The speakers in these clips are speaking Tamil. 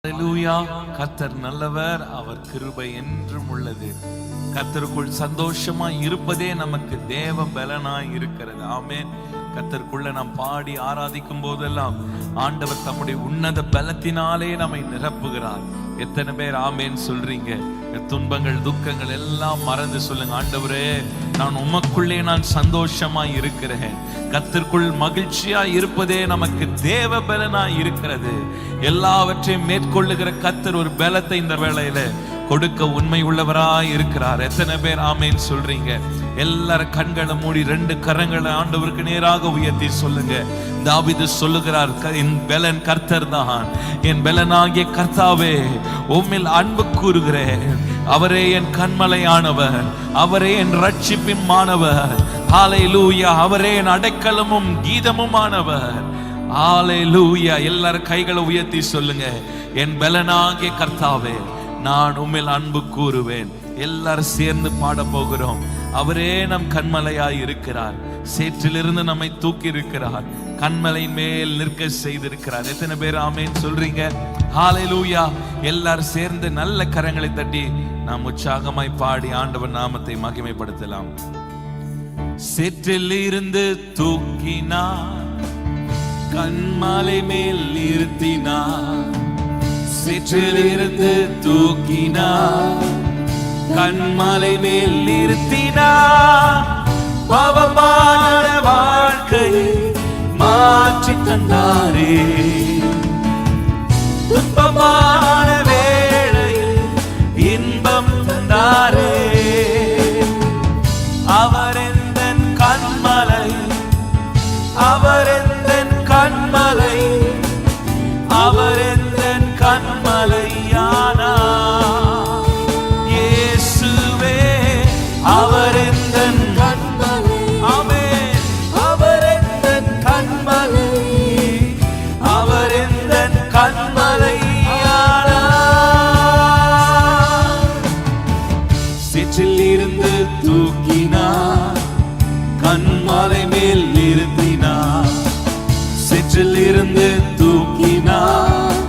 ஹல்லேலூயா. கர்த்தர் நல்லவர், அவர் கிருபை என்றும் உள்ளது. கர்த்தருக்குள் சந்தோஷமா இருப்பதே நமக்கு தேவ பலனாய் இருக்கிறது. ஆமென். கர்த்தருக்குள்ள நாம் பாடி ஆராதிக்கும் போதெல்லாம் ஆண்டவர் தம்முடைய உன்னத பலத்தினாலே நம்மை நிரப்புகிறார். எத்தனை பேர் ஆமேன் சொல்றீங்க? துன்பங்கள் துக்கங்கள் எல்லாம் மறந்து சொல்லுங்க, ஆண்டவரே நான் உமக்குள்ளே நான் சந்தோஷமா இருக்கிறேன். கர்த்தருக்குள் மகிழ்ச்சியா இருப்பதே நமக்கு தேவ பலனாய் இருக்கிறது. எல்லாவற்றையும் மேற்கொள்ளுகிற கர்த்தர் ஒரு பலத்தை இந்த வேளையில கொடுக்க உண்மை உள்ளவராய் இருக்கிறார். எத்தனை பேர் ஆமேன் சொல்றீங்க? எல்லாரும் கண்களை மூடி 2 கரங்களை ஆண்டவருக்கு நேராக உயர்த்தி சொல்லுங்க. தாவீது சொல்லுகிறார், என் பலன் கர்த்தர் தான், என் பலனாகிய கர்த்தாவே உம்மில் அன்பு கூறுகிறேன். அவரே என் கண்மலையானவர், அவரே என் ரட்சிப்பின் மாணவர். ஹல்லேலூயா. அவரே என் அடைக்கலமும் கீதமுமானவர். ஹல்லேலூயா. எல்லாரும் கைகளை உயர்த்தி சொல்லுங்க, என் பலனாகிய கர்த்தாவே நான் உம்மில் அன்பு கூறுவேன். எல்லாரும் சேர்ந்து பாட போகிறோம். அவரே நம் கண்மலையாய் இருக்கிறார். சேற்றிலிருந்து நம்மை தூக்கி இருக்கிறார். கண்மலை மேல் நிற்க செய்திருக்கிறார். எத்தனை பேர் ஆமேன் சொல்றீங்க? ஹல்லேலூயா. எல்லாரும் சேர்ந்து நல்ல கரங்களை தட்டி நாம் உற்சாகமாய் பாடி ஆண்டவர் நாமத்தை மகிமைப்படுத்தலாம். சேற்றிலிருந்து தூக்கினார், கண்மலை மேல் நிறுத்தினார். சேற்றிலிருந்து தூக்கினார், கண்மலை மேல் நிறுத்தினார். பாவமான வாழ்க்கையை மாற்றி தந்தாரே, துன்பமான வேளையில் இன்பம் தந்தாரே. அவர் எந்தன் கண்மலை, அவர் எந்தன் கண்மலை, அவர் எந்தன் கண்மலையானார். இயேசுவே அவர் எந்தன் கண்மலை, ஆமென். அவர் எந்தன் கண்மலை, அவர் எந்தன் கண்மலையானார். சேற்றில் இருந்து தூக்கினார், கண்மலை மேல் நிறுத்தினார். சேற்றில் இருந்து தூக்கினார்,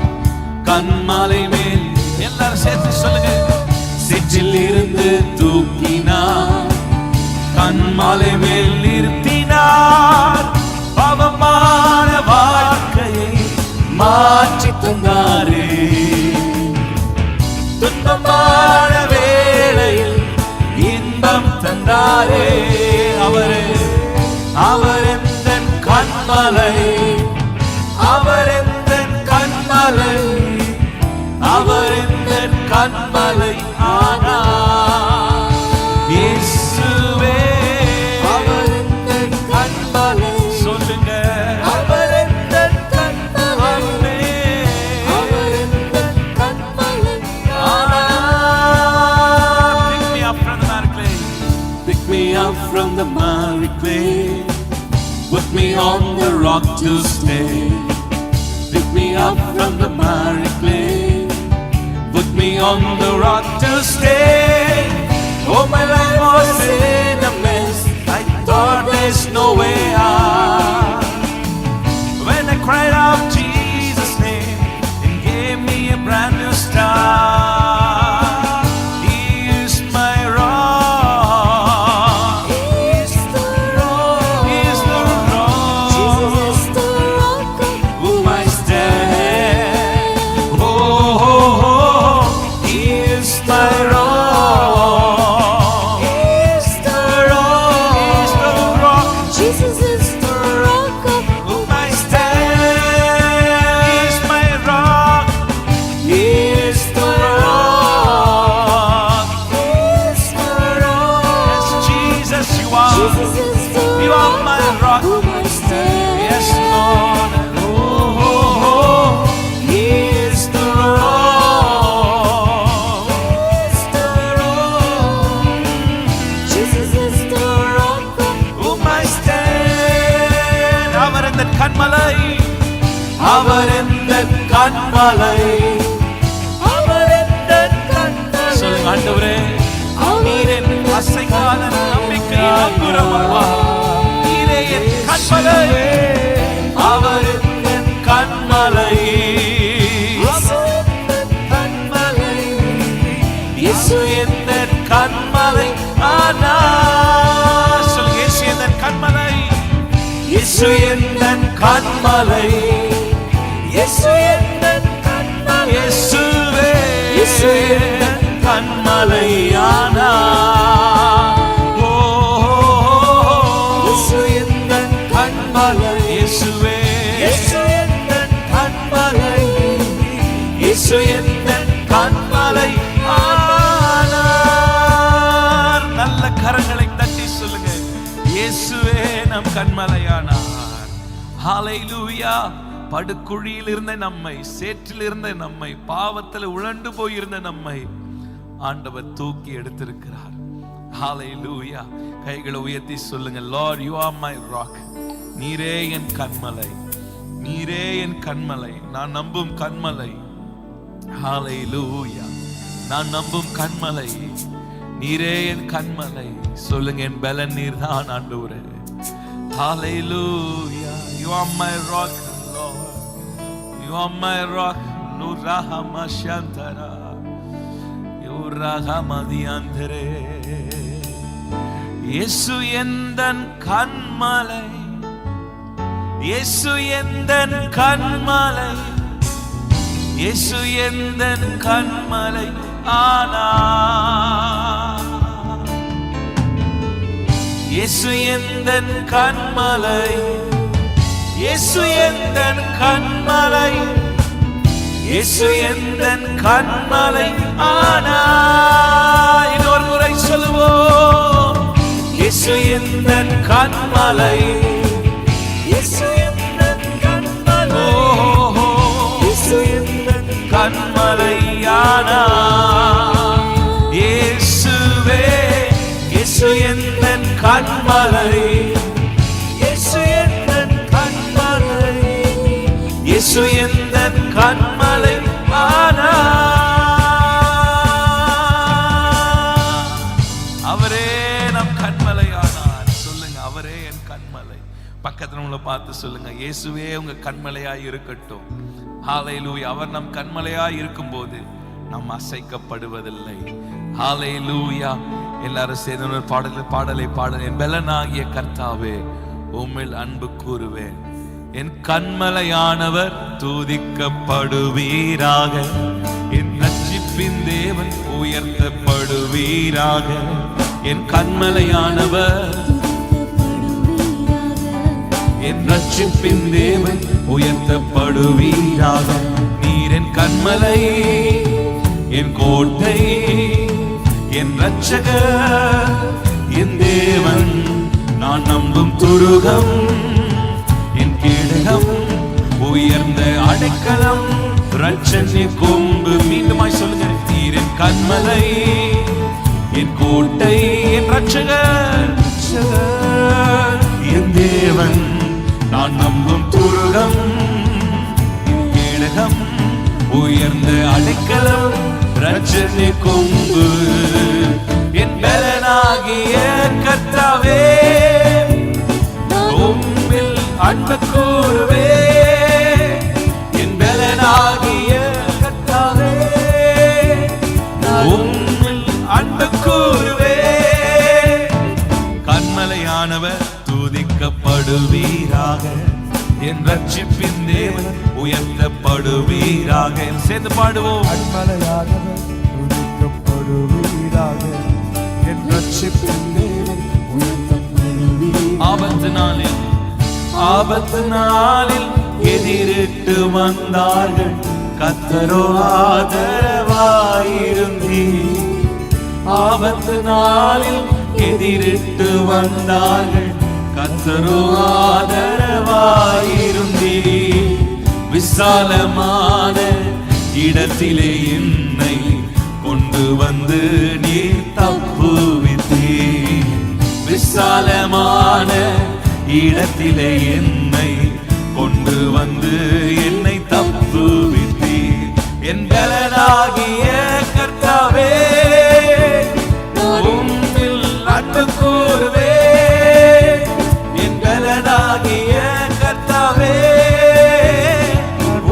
கண்மலை மேல். எல்லாரும் சேர்த்து சொல்லுங்க, சேற்றில் இருந்து தூக்கினார், கண்மலை மேல் நிறுத்தினார். பாவமான வாழ்க்கையை மாற்றி தந்தாரே, துன்பமான வேளையில் இன்பம் தந்தாரே. அவரே அவர் எந்தன் கண்மலை, அவர் எந்தன் கண்மலை, அவர் எந்தன் கண்மலை ஆனார். இயேசுவே அவர் எந்தன் கண்மலை, சொல்லுங்க, அவர் எந்தன் கண்மலை, அவர் எந்தன் கண்மலை ஆனார். Pick me up from the miry clay, pick me up from the miry clay, put me on the rock to stay. Pick me up from the miry clay, put me on the rock to stay. Oh, my life was in a mess, I thought there's no way out. When I cried out Jesus' name, He gave me a brand new start. He is my rock, He is the rock, He is the rock. Jesus is the rock whom I stand. Oh, oh, oh, He is my rock, He is the rock, He is the rock. Jesus is the rock whom I stand. He is my rock, He is the rock, He is the rock. Yes, Jesus, you are. Jesus is the you rock are my rock whom I stand. Yes, Lord. Oh, oh, oh, He is the rock, He is the rock. Jesus is the rock whom I stand. அவர் எந்தன் கண்மலை, அவர் எந்தன் கண்மலை, அவர் எந்தன் கண்மலை. சொல்லுங்க, ஆண்டவரே நீர் என் அசைக்காத நம்பிக்கையின் அங்குரமப்பா. நீரே என் கண்மலை, அவர் என் கண்மலை, அவர் ஆனார். சொல்லுங்க, இயேசு எந்தன் கண்மலை, இயேசு எந்தன் கண்மலை, இயேசு எந்தன் கண்மலை, இயேசுவே இயேசு எந்தன் கண்மலையானார். ஓ இயேசு எந்தன் கண்மலை, இயேசுவே இயேசு எந்தன் கண்மலை, இயேசு எந்தன் கண்மலை ஆனார். நல்ல கரங்களை தட்டி சொல்லுங்க, இயேசுவே நம் கண்மலையானார். ஹல்லேலூயா. படுகுழியில் இருந்த நம்மை, சேற்றில் இருந்த நம்மை, பாவத்தில் உழண்டு போயிருந்த நம்மை ஆண்டவர் தூக்கி எடுத்திருக்கிறார். ஹல்லேலூயா. கைகளை உயர்த்தி சொல்லுங்க, Lord you are my rock. நீரே என் கண்மலை, நீரே என் கண்மலை, நான் நம்பும் கண்மலை. ஹல்லேலூயா. நான் நம்பும் கண்மலை, நீரே என் கண்மலை. சொல்லுங்க, என் பலன் நீர் தான் ஆண்டவரே. ஹல்லேலூயா. You are my rock, Lord. You are my rock. Nurahama Shantara. Yurahama Diantere. Yesu endan kanmalai. Yesu endan kanmalai. Yesu endan kanmalai. Ana. Yesu endan kanmalai. Yesu endan kanmalai. Yesu endan kanmalai ana. இன்னொரு முறை சொல்லுவோம், Yesu endan kanmalai. Yesu endan kanmalai. Yesu endan kanmalai ana. Yesuவே Yesu endan kanmalai. Yesu endan kanmalai. Yesu endan kanmalai ஆனார். அவரே நம் கண்மலை ஆனார். சொல்லுங்க, அவரே என் கண்மலை. பக்கத்துல உங்களை பார்த்து சொல்லுங்க, இயேசுவே உங்க கண்மலையாய் இருக்கட்டும். ஹல்லேலூயா. அவர் நம் கண்மலையாய் இருக்கும்போது நாம் அசைக்கப்படுவதில்லை. ஹல்லேலூயா. எல்லாரும் சேர்ந்து ஒரு பாடலை பாடல். என் பலனாகிய கர்த்தாவே உம்மில் அன்பு கூறுவேன். என் கண்மலையானவர் துதிக்கப்படுவீராக. என் ரட்சிப்பின் தேவன் உயர்த்தப்படுவீராக. என் கண்மலையானவர், என் ரட்சிப்பின் தேவன் உயர்த்தப்படுவீராக. நீர் என் கண்மலை, என் கோட்டை, என் ரட்சகர், என் தேவன், நான் நம்பும் துருகம், என் கேடகம், உயர்ந்த அடைக்கலம், ரட்சணி கொம்பு. மீண்டுமாய் சொல்லுங்க, நீர் என் கண்மலை, என் கோட்டை, என் ரட்சகர், என் தேவன், நான் நம்பும் துருகம், என் கேடகம், உயர்ந்த அடைக்கலம், ரட்சணி கொம்பு. என் பலனாகிய கர்த்தாவே உம்மில் அன்பு கூறுவே. என் பலனாகிய கர்த்தாவே உம்மில் அன்பு கூறுவே. கண்மலையானவர் துதிக்கப்படுவீராக. என் ரட்சிப்பின் தேவன் உயர்த்தப்படுவீராக. சேர்ந்து பாடுவோம். கண்மலையானவர் துதிக்கப்படுவீராக. என் ரட்சிப்பின் தேவன் உயர்த்தப்படுவீராக. ஆபத்து நாளில் எதிரிட்டு வந்தார்கள், கர்த்தரோ ஆதரவாயிருந்தீர். ஆபத்து நாளில் எதிரிட்டு வந்தார்கள், கர்த்தரோ ஆதரவாயிருந்தீர். விசாலமான இடத்திலே என்னை கொண்டு வந்து நீர் தப்புவித்தீர். விசாலமான இடத்திலே என்னை கொண்டு வந்து என்னை தப்புவித்தீர். என் பலனாகிய கர்த்தாவே உம்மில் அன்பு கூறுவே. என் பலனாகிய கர்த்தாவே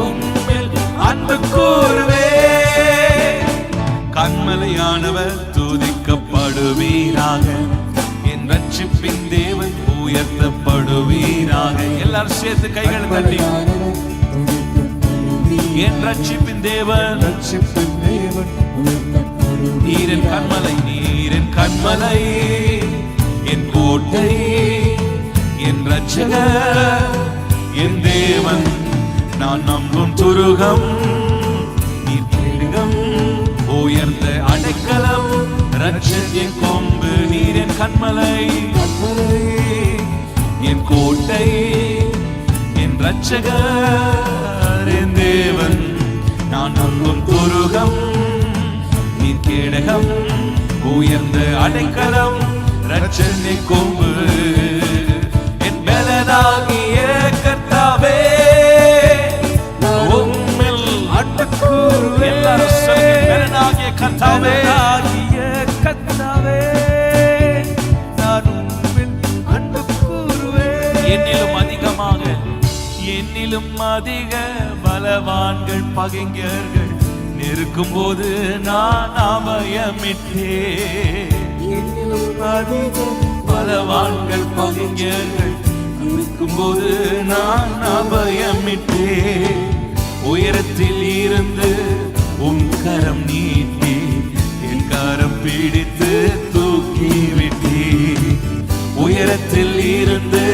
உம்மில் அன்பு கூறுவே. கண்மலையானவர் துதிக்கப்படுவீராக. என் ரட்சிப்பின் தேவன் உயர்த்தப்படுவீராக. எல்லாரும் சேர்த்து கைகளை தட்டி என் ரட்சிப்பின் தேவன், ரட்சிப்பின் தேவன் உயர்த்தப்படுவீராக. நீரின் கண்மலை, நீரின் கண்மலை, என் கோட்டை, என் ரட்சகர், என் தேவன், நான் நம்பும் துருகம், நீர் கேடுகம், உயர்ந்த அடைக்கலம், ரட்சத்தின் கொம்பு. நீரின் கண்மலை, என் கோட்டை, என் ரட்சகர், என் தேவன், நான் நம்பும் துருகம், நீர் கேடகம், உயர்ந்த அடைக்கலம், ரட்சத்தின் கொம்பு. என் பலனாகிய கர்த்தாவே, உம்மில் அன்பு கூறுவேன். எல்லாரும் சொல்லுங்க, பலனாகிய கர்த்தாவே, நான் உம்மில் அன்பு கூறுவேன். என்னிலும் அதிகமாக, என்னிலும் அதிக பலவான்கள் பகைஞர்கள் நெருக்கும் போது நான் அபயமிட்டேன். என்னிலும் அதிக பலவான்கள் பகைஞர்கள் நெருக்கும் போது நான் அபயமிட்டேன். உயரத்தில் இருந்து உம் கரம் நீட்டி என் கரம் பிடித்து தூக்கி விட்டீர். உயரத்தில் இருந்து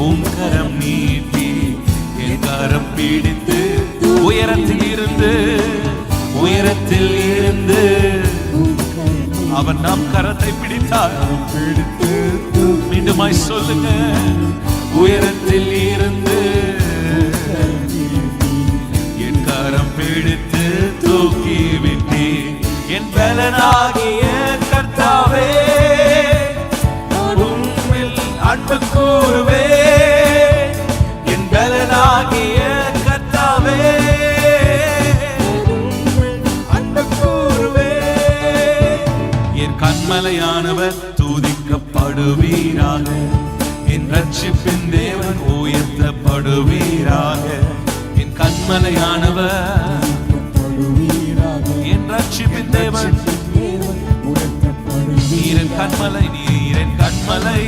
உம் கரம் நீட்டி என் கரம் பிடித்து, உயரத்தில் இருந்து, உயரத்தில் இருந்து அவர் நம் கரத்தை பிடித்தார். மீண்டுமாய் சொல்லுங்க, உயரத்தில் இருந்து என் கரம் பிடித்து தூக்கி விட்டீர். என் பலனாகிய கர்த்தாவே, உம்மில் அன்பு கூறுவேன். என் பலனாகிய கர்த்தாவே, அன்பு கூறுவேன். என் கண்மலையானவர் துதிக்கப்படுவீராக. என் ரட்சிப்பின் தேவன் உயர்த்தப்படுவீராக. என் கண்மலையானவர், என் ரட்சிப்பின் தேவன், நீரின் கண்மலை, நீரின் கண்மலை,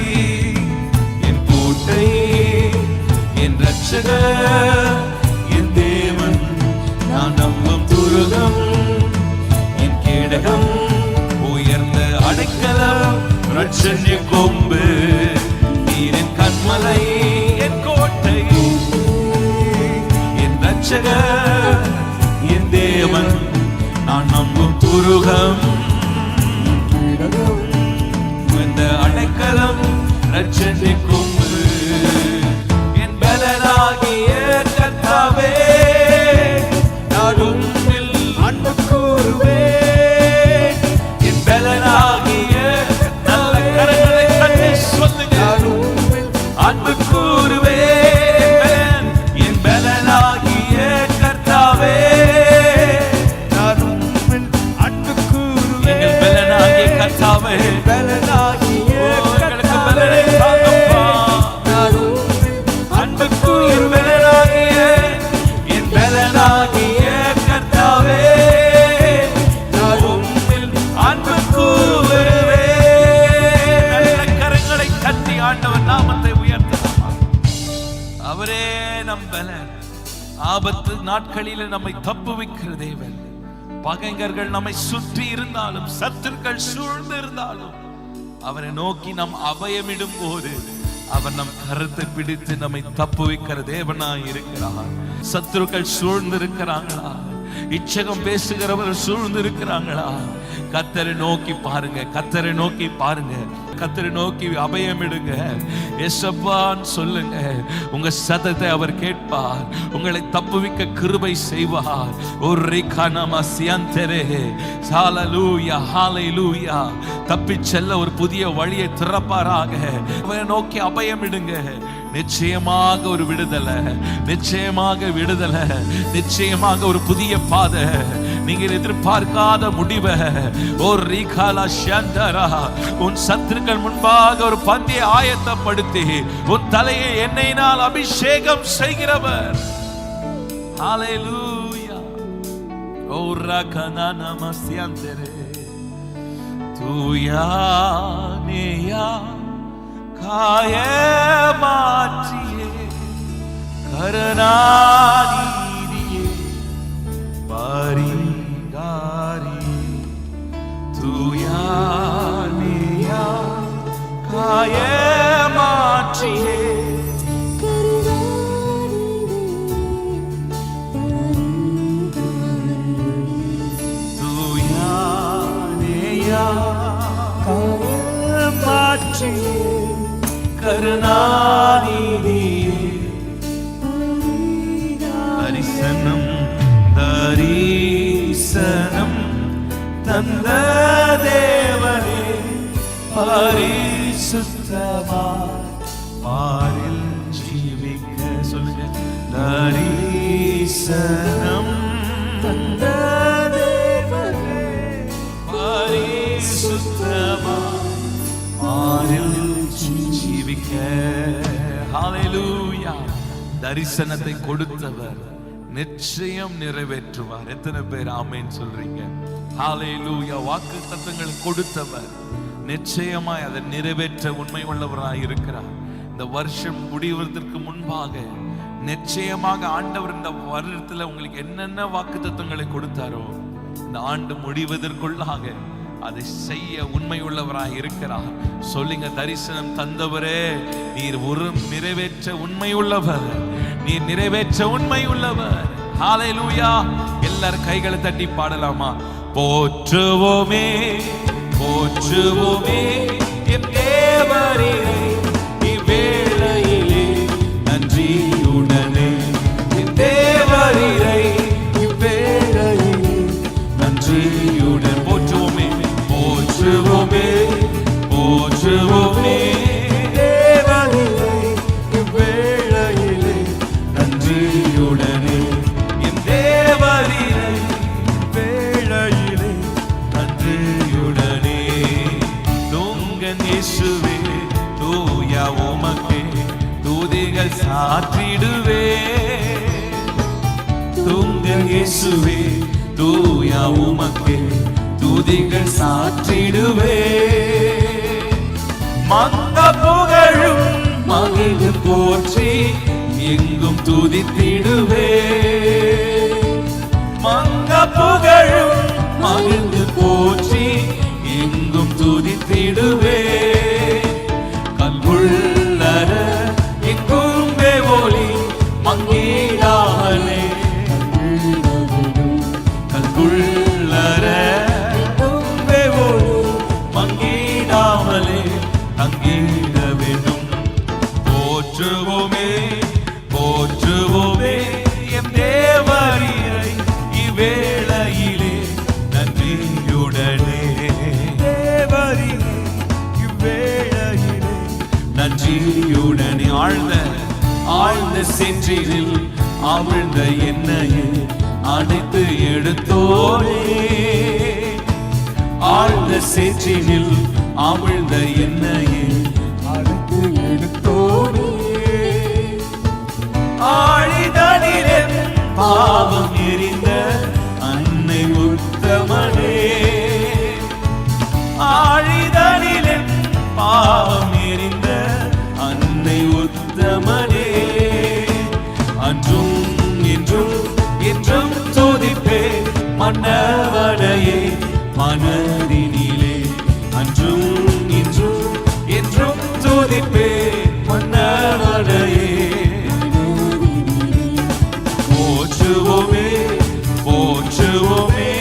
என் கோட்டை, என் ரட்சகர், என் தேவன், நான் நம்பும் துருகம், என் கேடகம், உயர்ந்த அடைக்கலம், ரட்சணிய கொம்பு. நீரின் கண்மலை, என் கோட்டை, என் ரட்சகர், என் தேவன், நான் நம்பும் துருகம், இந்த அடைக்கலம், ரட்சணிய கொம்பு. என் பலனாகிய கர்த்தாவே, நான் உம்மில் அன்பு கூறுவேன். என் பலனாகிய, நல்ல கரங்களை தட்டி சொல்லுங்க, அன்பு கூறுவேன். என் பலனாகிய கர்த்தாவே, நான் உம்மில் அன்பு கூறுவேன். எங்கள் பலனாகிய கர்த்தாவே, பலனாகிய கர்த்தாவே, நான் உம்மில் அன்பு கூறுவேன். என் பலனாகிய கர்த்தாவே, நான் உம்மில் அன்பு கூறுவேன். கரங்களை தட்டி ஆண்டவர் நாமத்தை உயர்த்தலாமா? அவரே நம் பலன். ஆபத்து நாட்களில் நம்மை தப்புவிக்கிற தேவன். பகைஞர்கள் நம்மை சுற்றி இருந்தாலும், சத்துருக்கள் சூழ்ந்து இருந்தாலும், அவரை நோக்கி நாம் அபயமிடும் போது அவர் நம் கரத்தை பிடித்து நம்மை தப்புவிக்கிற தேவனாய் இருக்கிறார். சத்துருக்கள் சூழ்ந்து இருக்கிறாங்களா? இச்சகம் பேசுகிறவர் சூழ்ந்து இருக்கிறாங்களா? கர்த்தரை நோக்கி பாருங்க, கர்த்தரை நோக்கி பாருங்க, கர்த்தரை நோக்கி அபயமிடுங்க. எசப்பான்னு சொல்லுங்க. உங்க சத்தத்தை அவர் கேட்பார். உங்களை தப்புவிக்க கிருபை செய்வார். ஒரு ரிகானமா சியந்தரே, ஹalleluya, ஹalleluya. தப்பி செல்ல ஒரு புதிய வழியை திறப்பாராக. அவரை நோக்கி அபயமிடுங்க. நிச்சயமாக ஒரு விடுதலை, நிச்சயமாக விடுதலை, நிச்சயமாக ஒரு புதிய பாதை, நீங்கள் எதிர்பார்க்காத முடிவை. ஒரு ரீகாலா ஷந்தரா, உன் சத்துருக்கள் முன்பாக ஒரு பந்தியை ஆயத்தப்படுத்தி உன் தலையை எண்ணெயினால் அபிஷேகம் செய்கிறவர். ஹalleluya. ஓ ரகனா நமஸ்யந்தரே, தூயானேயா காயமாற்றியே கருணாநிதியே பரிகாரியே தூயானேயா காயமாற்றியே கருணாநிதியே தரிசனம் தரிசனம் தந்த தேவனே பரிசுத்தமாய் பாரில் ஜீவிக்க சொல்லுங்க. தரிசனம் தந்த தேவனே பரிசுத்தமாய் பாரில் ஜீவிக்க. ஹல்லேலூயா. தரிசனத்தை கொடுத்தவர் நிச்சயம் நிறைவேற்றுவார். எத்தனை பேர் ஆமென் சொல்றீங்க? ஹல்லேலூயா. வாக்குத்தத்தங்களை கொடுத்தவர் நிச்சயமாய் அதை நிறைவேற்ற உண்மை உள்ளவராய் இருக்கிறார். இந்த வருஷம் முடிவதற்கு முன்பாக நிச்சயமாக ஆண்டவர் இந்த வருடத்துல உங்களுக்கு என்னென்ன வாக்குத்தத்தங்களை கொடுத்தாரோ இந்த ஆண்டு முடிவதற்குள்ளாக அதை செய்ய உண்மை உள்ளவராய் இருக்கிறார். சொல்லுங்க, தரிசனம் தந்தவரே நீர் ஒரு நிறைவேற்ற உண்மை உள்ளவர், நீர் நிறைவேற்ற உண்மை உள்ளவர். ஹல்லேலூயா. எல்லாரும் கைகளை தட்டி பாடலாமா? போற்றுவோமே போற்றுவோமே என் தேவரே இவ்வேளையிலே நன்றியுடனே என் தேவரே இவ்வேளையிலே நன்றியுடன் போற்றுவோமே போற்றுவோமே போற்றுவோமே தேவரே இவ்வேளையிலே நன்றியுடனே என் தேவரே இவ்வேளையிலே நன்றியுடனே தூங்கன் இயேசுவே தூயா உமக்கே துதிகள் சாற்றிடுவே. தூங்கன் இயேசுவே தூயா உமக்கே துதிகள் சாற்றிடுவே. மங்க புகழும் மகிழ்ந்து போற்றி எங்கும் துதித்திடுவே. மங்க புகழும் மகிழ்ந்து போற்றி எங்கும் துதித்திடுவே. கல்குள்ளர எங்கும் ஒளி மங்கிடாமலே கல்குள்ளர மங்கிடாமலே தங்கிட வேண்டும். போற்றுவோமே போற்றுவோமே எம் தேவரீரை இவ்வேளையிலே நன்றியுடனே. தேவரீரை இவ்வேளையிலே நன்றியுடனே. ஆழ்ந்த ஆழ்ந்த சென்றில் அமிழ்ந்த என்னையே அனைத்து எடுத்தோனே. ஆழ்ந்த சேற்றினில் அமிழ்ந்த என்னையே அனைத்து எடுத்தோனே. ஆழிதனிலே பாவம் எரிந்த அன்னை உத்தமனே. ஆழிதனிலே பாவம் எரிந்த அன்னை உத்தமனே. அன்றும் இன்றும் என்றும் துதிப்பே மன்னவனையே மனதினிலே. அன்றும் இன்றும் என்றும் துதிப்பே மன்னவனையே. போற்றுவோமே போற்றுவோமே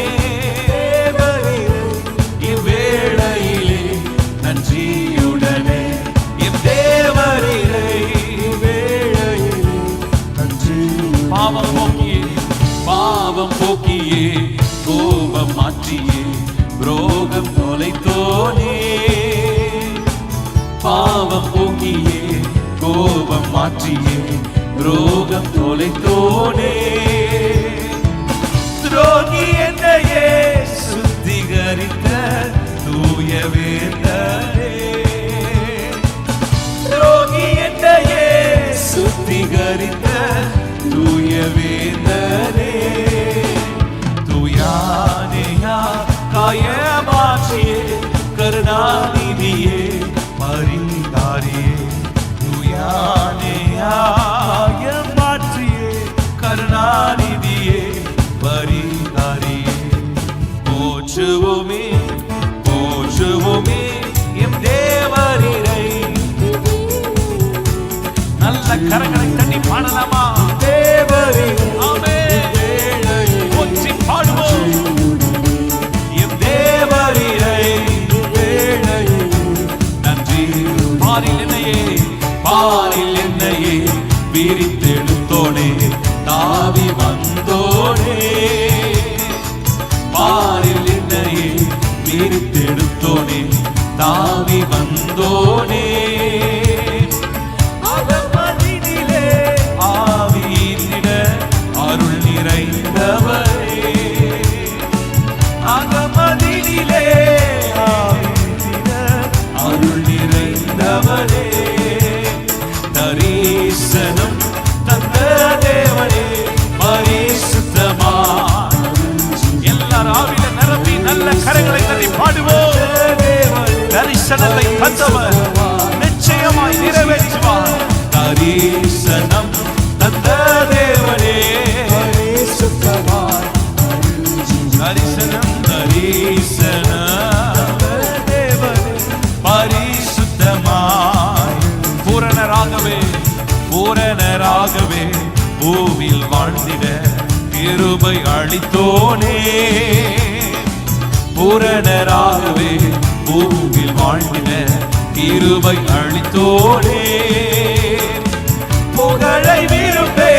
இவ்வேளையிலே நன்றியுடனே எம் தேவரீரை இவ்வேளையிலே நன்றி. பாவம் போக்கியே பாவம் போக்கியே கோபம் மாற்றியே ரோகம் தொலைத்தோனே. பாவம் போக்கியே கோபம் மாற்றியே ரோகம் தொலைத்தோனே. துரோகி என்னையே சுத்திகரித்த தூய வேந்தனே. துரோகி என்னையே சுத்திகரித்த தூய வேந்தனே. தூயானேயா காயமாற்றியே ஹரியே. போற்றுவோமே போற்றுவோமே எம் தேவரீரை. நல்ல கரங்களை தட்டி பாடலாமா? போற்றி பாடுவோம் எம் தேவரீரை. நன்றி. பாரில் என்னையே விரித்தெடுத்தோனே தாவி வந்தோனே. பாரில் என்னையே விரித்தெடுத்தோனே தாவி வந்தோனே. அகமதினிலே ஆவியினிட அருள் நிறைந்தவரே. அகமதினிலே ஆவியினிட அருள் நிறைந்தவரே. தரிசனம் தந்த தேவனே பரிசுத்தமா. எல்லாரும் ஆவியில நிரம்பி நல்ல கரங்களை தட்டி பாடுவோம். தரிசனத்தை தந்தவர் நிச்சயமாய் நிறைவேற்றுவார். தரிசனம் தந்த தேவனே பரிசுத்தமாய். தரிசனம் தரிசனம் தேவனே பரிசுத்தமாய். பூரணராகவே பூவில் வாழ்ந்திட கிருபை அளித்தோனே. பூரணராகவே பூவில் வாழ்ந்திட கிருபை அளித்தோனே. புகழை விரும்பே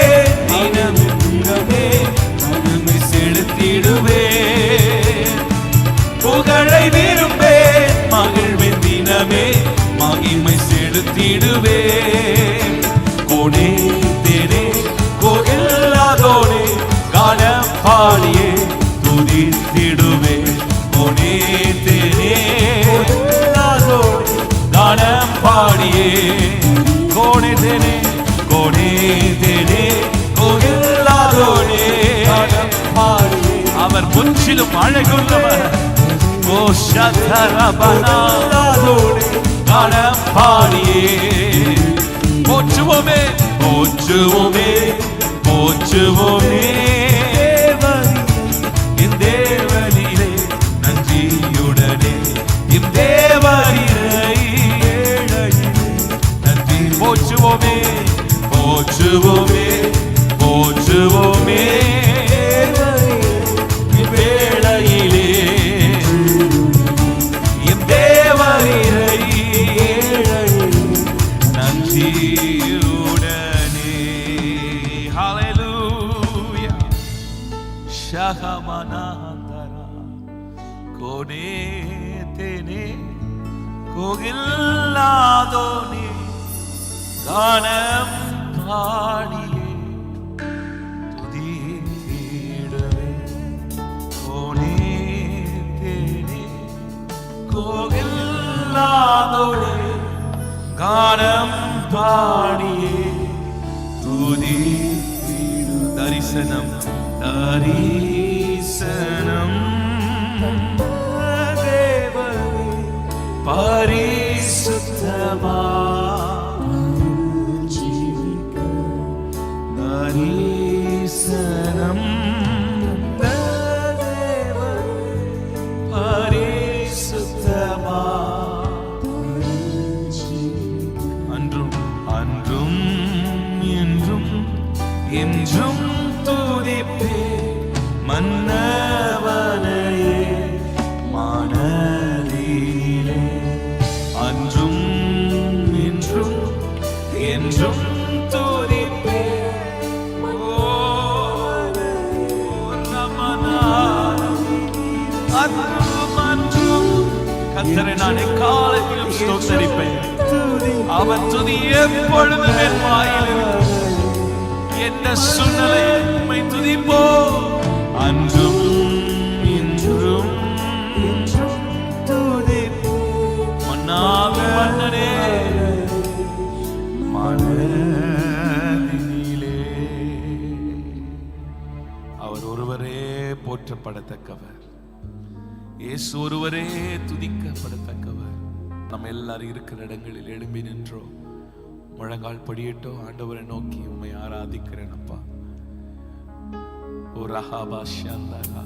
தினமே நன்மை செலுத்திடுவே. புகழை விரும்பே மகிழ்வின் தினமே மகிமை செலுத்திடுவே. கோனே தேனே கோகில்லாதோனே கானம் பாடியே துதித்திடுவே. கோனே தேனே கோகில்லாதோனே கானம் பாடியே. கோனே தேனே கோகில்லாதோனே கானம் பாடியே. அவர் முற்றிலும் அழகுள்ளவர். ஓ சதரபனாதோனே கானம் பாடியே. போற்றுவோமே போற்றுவோமே போற்றுவோமே என் தேவனிலே நன்றியுடனே. என் தேவனிலே நன்றி. போற்றுவோமே போற்றுவோமே போற்றுவோமே வேளையிலே என் தேவனிலே நன்றியுடனே. ஹல்லேலூயா. ஷஹமனாந்தரா கோனே தேனே கோகில்லாதோனே கானம் பாடியே துதித்திடுவே. கோனே தேனே கோகில்லாதோனே கானம் பாடியே துதி. தரிசனம் தரிசனம் தேவனே பரிசுத்தமா. தரிசனம் தேவனே பரிசுத்தமா. அன்றும் என்றும் என்றும் துதிப்பே மன்னவனையே மனதிலே. அன்றும் என்றும் என்றும் துதிப்பே. கர்த்தரை நான் எக்காலத்திலும் ஸ்தோத்தரிப்பேன். அவர் துதி எப்பொழுதும் என் வாயில் இருக்கும். எந்த சூழ்நிலையில் உம்மை துதிப்போ. அன்றும் இன்றும் துதிப்போ. மன்னாக மன்னனே மனதினிலே. அவர் ஒருவரே போற்றப்படத்தக்கவர். இயேசு ஒருவரே துதிக்கப்படத்தக்கவர். நம்ம எல்லாரும் இருக்கிற இடங்களில் எழும்பி நின்றோம். முழங்கால் படியிட்டோ. ஆண்டவரை நோக்கி உம்மை ஆராதிக்கிறேன் அப்பா. ஓ ரஹாபாஷந்தரா,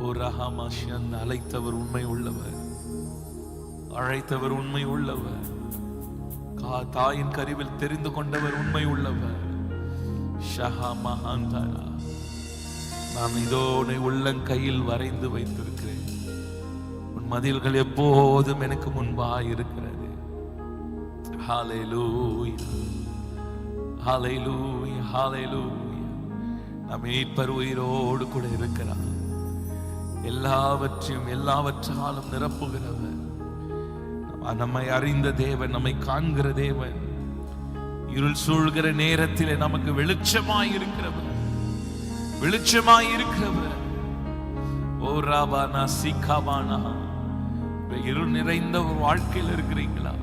ஓ ரஹாமாஷந்த. அழைத்தவர் உண்மை உள்ளவர், அழைத்தவர் உண்மை உள்ளவர், தாயின் கருவில் தெரிந்து கொண்டவர் உண்மை உள்ளவர். ஷஹா மஹாந்தரா, நான் இதோ உன்னை உள்ளங்கையில் வரைந்து வைத்திருக்கிறேன், உன் மதில்கள் எப்போதும் எனக்கு முன்பாய் இருக்கிறது. ஹல்லேலூயா, ஹல்லேலூயா, ஹல்லேலூயா. நம் மீட்பர் உயிரோடு கூட இருக்கிறார், எல்லாவற்றையும் எல்லாவற்றாலும் நிரப்புகிறவர், நம்மை அறிந்த தேவன், நம்மை காண்கிற தேவன், இருள் சூழ்கிற நேரத்திலே நமக்கு வெளிச்சமாய் இருக்கிறவர், வெளிச்சமாய் இருக்கிறவர். ஓ ராபானா சிகாபானா, இருள் நிறைந்த ஒரு வாழ்க்கையில் இருக்கிறீங்களா?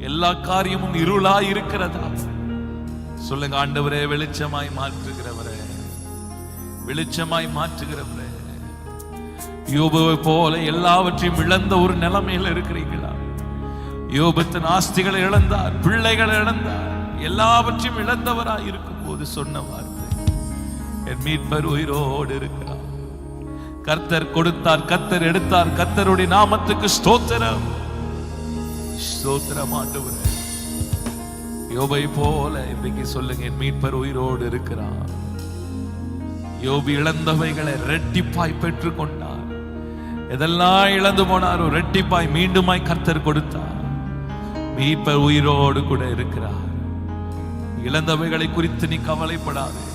எல்லா காரியமும் இருளாய் இருக்கிறதா? சொல்லுங்க, ஆண்டவரே வெளிச்சமாய் மாற்றுகிறவரே, வெளிச்சமாய் மாற்றுகிறவரே. யோபுவை போல எல்லாவற்றையும் இழந்த ஒரு நிலைமையில் இருக்கிறீங்களா? யோபு தன் ஆஸ்திகளை இழந்தார், பிள்ளைகளை இழந்தார், எல்லாவற்றையும் இழந்தவராய் இருக்கும் போது சொன்ன வார்த்தை, என் மீட்பர் உயிரோடு இருக்கிறார். கர்த்தர் கொடுத்தார், கர்த்தர் எடுத்தார், கர்த்தருடைய நாமத்துக்கு ஸ்தோத்திரம், ஸ்தோத்திரம் ஆண்டவரே. யோபை போல இன்றைக்கு சொல்லுங்க, என் மீட்பர் உயிரோடு இருக்கிறார். யோபு இழந்தவைகளை ரெட்டிப்பாய் பெற்றுக் கொண்டார். எதெல்லாம் இழந்து போனாரோ ரெட்டிப்பாய் மீண்டுமாய் கர்த்தர் கொடுத்தார். மீட்பர் உயிரோடு கூட இருக்கிறார். இழந்தவைகளை குறித்து நீ கவலைப்படாதே.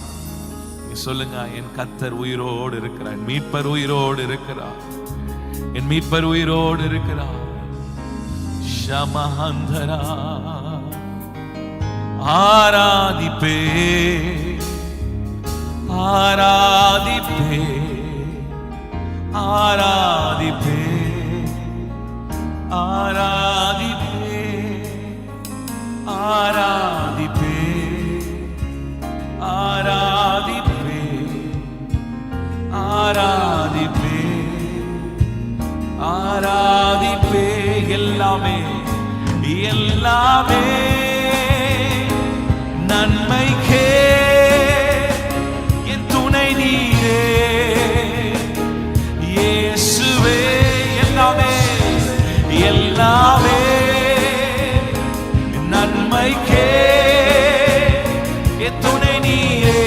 நீ சொல்லுங்க, என் கர்த்தர் உயிரோடு இருக்கிறார், என் மீட்பர் உயிரோடு இருக்கிறார், என் மீட்பர் உயிரோடு இருக்கிறார். ஷமஹந்தரா, ஆராதிப்பே, ஆராதிப்பே, ஆராதிப்பே, ஆராதிப்பே, ஆராதிப்பே, ஆராதிப்பே, ஆராதிப்பே, ஆராதிப்பே. எல்லாமே எல்லாமே நன்மைக்கே, என் துணை நீரே இயேசுவே. எல்லாமே எல்லாமே நன்மைக்கே, என் துணை நீரே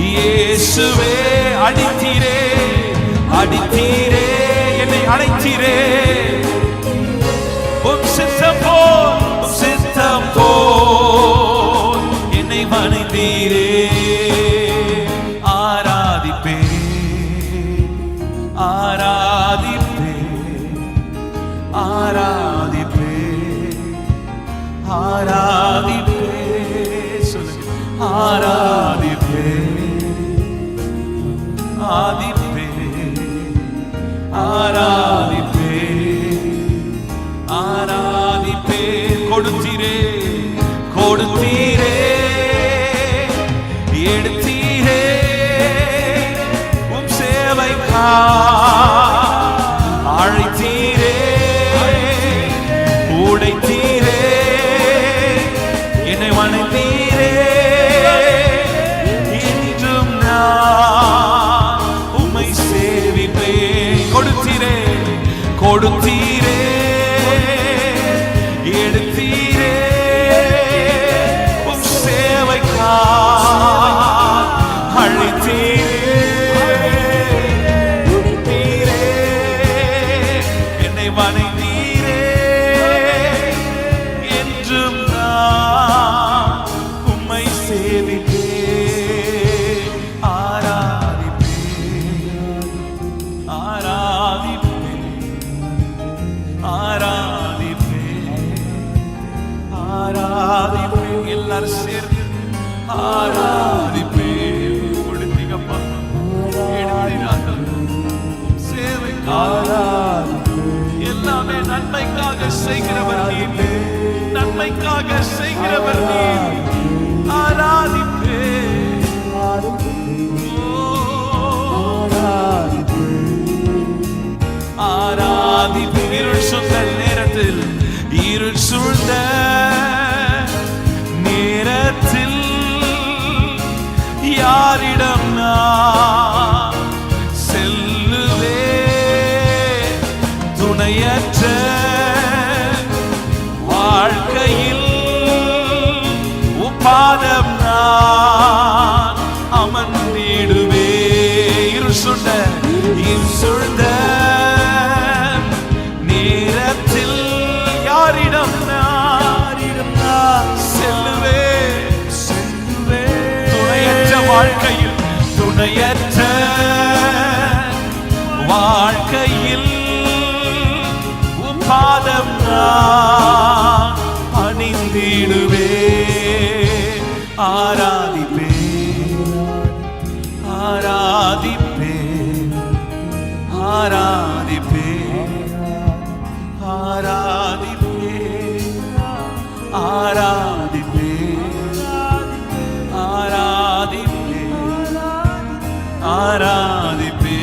இயேசுவே. அடித்தீரே, அடித்தீரே, என்னை அழைத்தீரே, உம் சித்தம் போல், உம் சித்தம் போல் என்னை மணிந்தீரே. ஆராதிப்பே, ஆராதிப்பே, ஆராதிப்பே, ஆராதிப்பே. சொல்லுங்க, ஆராதிப்பே, ஆதிப்பே, ஆராதிப்பே, ஆராதிப்பே. கொடுத்தீரே, கொடுத்தீரே, எடுத்தீரே, உம் சேவைக்கா அழைத்தீரே, உடைத்தீரே, என்னை வணங்கீரே. இன்றும் நான் உம்மை சேவிப்பேன். கொடுத்தீரே, கொடுத்தீரே, எடுத்தீரே, உம் சேவைக்கா அழைத்தீரே, உடைத்தீரே, யாரிடம் நான் செல்லுவேன்? துணையற்ற வாழ்க்கையில் பாதம் நான் அமர்ந்திடுவே. இருள் சூழ்ந்த நேரத்தில் யாரிடம் நான் செல்லுவேன்? துணையற்ற வாழ்க்கையில் பாதம் நான் பணிந்திடுவே. ஆராதிப்பே ஆராதிப்பே ஆராதிப்பே ஆராதிப்பே ஆராதிப்பே ஆராதிப்பே ஆராதிப்பே.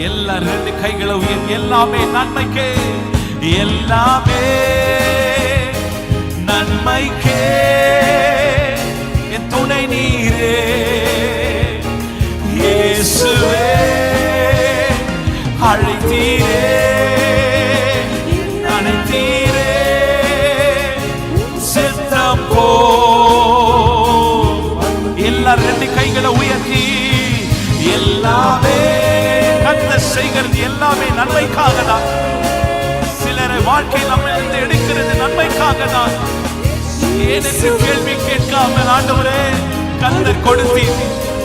எல்லா ரெண்டு கைகளை உயர்த்தி எல்லாமே நன்மைக்கே, எல்லாமே நன்மைக்கே. என் துணை நீரே இயேசுவே, அழைத்தீரே அழைத்தீரே சித்தம் போ. எல்லா ரெண்டு கைகளை உயர்த்தி எல்லாமே கர்த்தர் செய்கிறது எல்லாமே நன்மைக்காக தான். சிலரை வாழ்க்கை நம்மிலிருந்து எடுக்கிறது நன்மைக்காக தான். ஏனென்று கேள்வி கேட்காமல் ஆண்டவரே கர்த்தர் கொடுத்தீர்,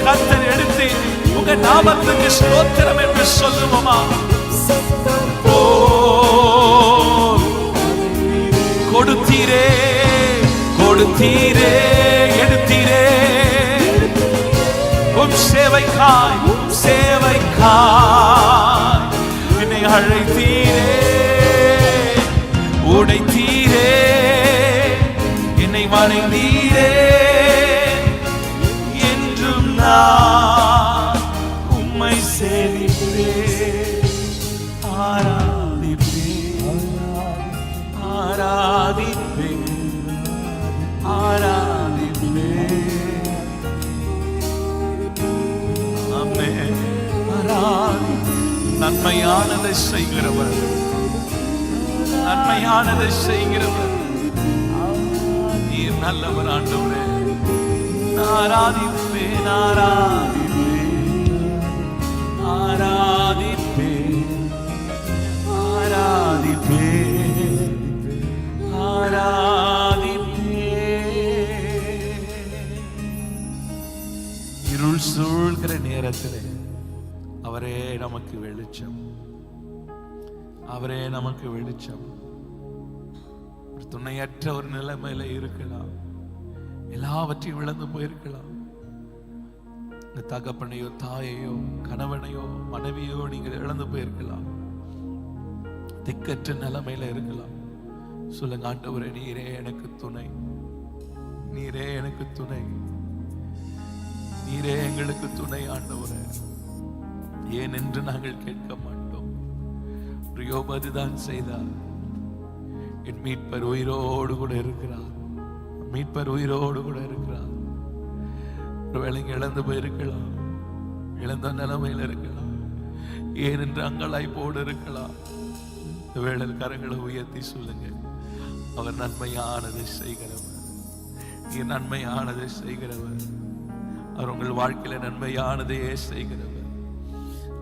கர்த்தர் எடுத்தீர், உங்க நாமத்துக்கு ஸ்தோத்திரம் என்று சொல்லுவோமா? கொடுத்தீரே கொடுத்தீரே எடுத்தீரே, உம் சேவைக்காய் என்னை அழைத்தீரே, உடைத்தீரே, என்னை வணங்கினீரே. என்றும் நான் உம்மை சேவிப்பேன், ஆராதிப்பேன் ஆராதிப்பேன் ஆராதிப்பேன். நன்மையானதை செய்கிறவர், நன்மையானதை செய்கிறவர் நீர் நல்லவர் ஆண்டவரே. ஆராதிப்பேன் ஆராதிப்பேன் ஆராதிப்பேன் ஆராதிப்பேன் ஆராதிப்பேன். இருள் சூழ்கிற நேரத்திலே அவரே நமக்கு வெளிச்சம், அவரே நமக்கு வெளிச்சம். ஒரு துணையற்ற ஒரு நிலைமையில இருக்கலாம், எல்லாவற்றையும் இழந்து போயிருக்கலாம். இந்த தகப்பனையோ தாயையோ கணவனையோ மனைவியோ நீங்க இழந்து போயிருக்கலாம். திக்கற்ற நிலைமையில இருக்கலாம். சொல்லுங்க, ஆண்டவரே நீரே எனக்கு துணை, நீரே எனக்கு துணை, நீரே எங்களுக்கு துணை ஆண்டவரே. ஏன் என்று நாங்கள் கேட்க மாட்டோம். யோபு அதுதான் செய்தார். என் மீட்பர் உயிரோடு கூட இருக்கிறார், மீட்பர் உயிரோடு கூட இருக்கிறார். ஒருவேளை இழந்து போயிருக்கலாம், இழந்த நிலைமையில் இருக்கலாம், ஏனென்று அங்கலாய்ப்போடு இருக்கலாம். இந்த வேளையில் கரங்களை உயர்த்தி சொல்லுங்க, அவர் நன்மையானதை செய்கிறவர், நீர் நன்மையானதை செய்கிறவர். அவர் உங்கள் வாழ்க்கையில நன்மையானதையே செய்கிறவர்.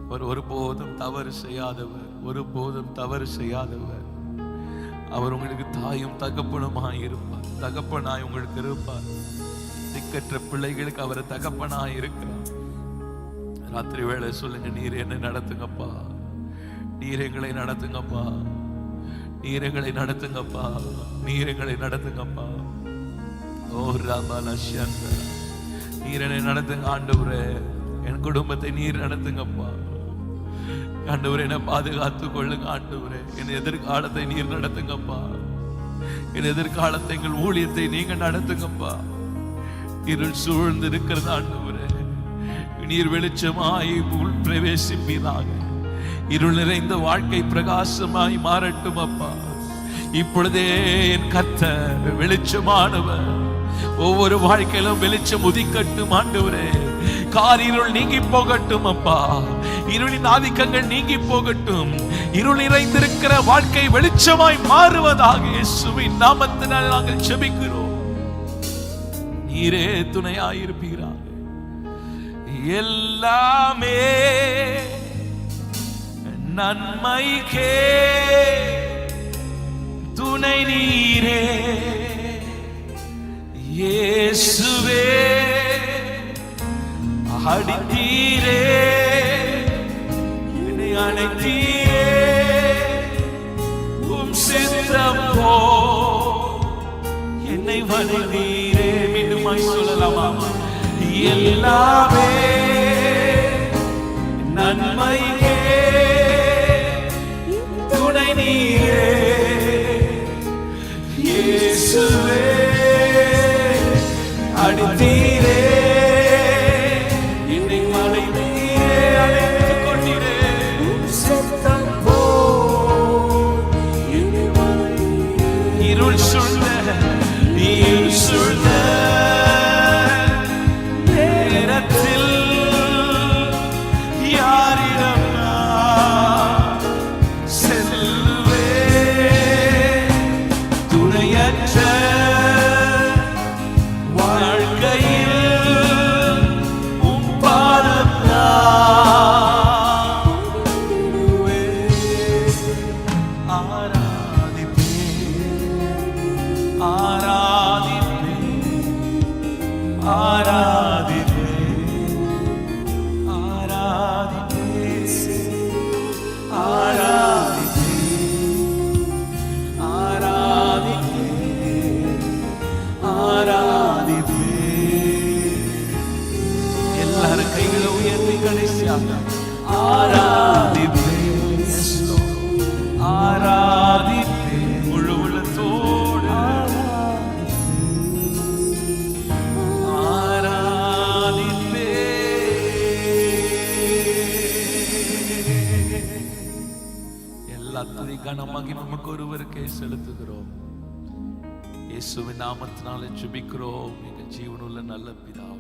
அவர் ஒருபோதும் தவறு செய்யாதவர், ஒருபோதும் தவறு செய்யாதவர். அவர் உங்களுக்கு தாயும் தகப்பனுமாய் இருப்பார், தகப்பனாய் உங்களுக்கு இருப்பார். திக்கற்ற பிள்ளைகளுக்கு அவர் தகப்பனாய் இருக்கிறார். ராத்திரி வேளை சொல்லுங்க, நீர் என்னை நடத்துங்கப்பா, நீர் எங்களை நடத்துங்கப்பா, நீர் எங்களை நடத்துங்கப்பா, நீர் எங்களை நடத்துங்கப்பா. ஓ ராமலட்சன், நீர் என்னை நடத்துங்க ஆண்டவரே. என் குடும்பத்தை நீர் நடத்துங்கப்பா ஆண்டவரே. என்னை பாதுகாத்து கொள்ளுங்க ஆண்டவரே. என் எதிர்காலத்தை நீர் நடத்துங்கப்பா, என் எதிர்காலத்தை எங்கள் ஊழியத்தை நீங்க நடத்துங்கப்பா. இருள் சூழ்ந்து இருக்கிறது ஆண்டவரே, நீர் வெளிச்சமாய் உள் பிரவேசிப்பீராக. இருள் நிறைந்த வாழ்க்கை பிரகாசமாய் மாறட்டும் அப்பா. இப்பொழுதே என் கர்த்தர் வெளிச்சமானவர், ஒவ்வொரு வாழ்க்கையிலும் வெளிச்சம் உதிக்கட்டும் ஆண்டவரே. காரிருள் நீங்கி போகட்டும் அப்பா. இருளின் ஆதிக்கங்கள் நீங்கி போகட்டும். இருள் நிறைந்திருக்கிற வாழ்க்கை வெளிச்சமாய் மாறுவதாக இயேசுவின் நாமத்தினால் நாங்கள் ஜெபிக்கிறோம். நீரே துணையாயிருப்பீராக. எல்லாமே நன்மைக்கே துணை நீரே இயேசுவே. அடித்தீரே என்னை அழைத்தீரே உம் சித்தம் போ என்னை வணங்கீரே. மீண்டுமாய் சொல்லலாமா? எல்லாமே நன்மைக்கே துணை நீரே இயேசுவே. அடித்தீரே என்னை அழைத்தீரே, அழைத்துக் கொண்டீரே சித்தம் போல் என்னை வணங்கீரே. இருள் சூழ்ந்த நேரத்தில் யாரிடம் நான் செல்வேன்? துணையற்ற வாழ்க்கையில் உம் பாதம் நான் ஆராதிப்பேன், ஆராதிப்பேன், ஆராதிப்பேன், ஆராதிப்பேன், ஆராதிப்பேன், ஆராதிப்பேன், ஆராதிப்பேன். எல்லாரும் கைகளை உயர்த்தி கடைசியாக ஆராதிப்பேன், ஆராதிப்பேன் முழு உள்ளத்தோடு எல்லாத்தையும் கனமாகி நமக்கு ஒருவருக்கே செலுத்துகிறோம். இயேசுவின் நாமத்தினாலே ஜெபிக்கிறோம் எங்கள் ஜீவனுள்ள நல்ல பிதாவே.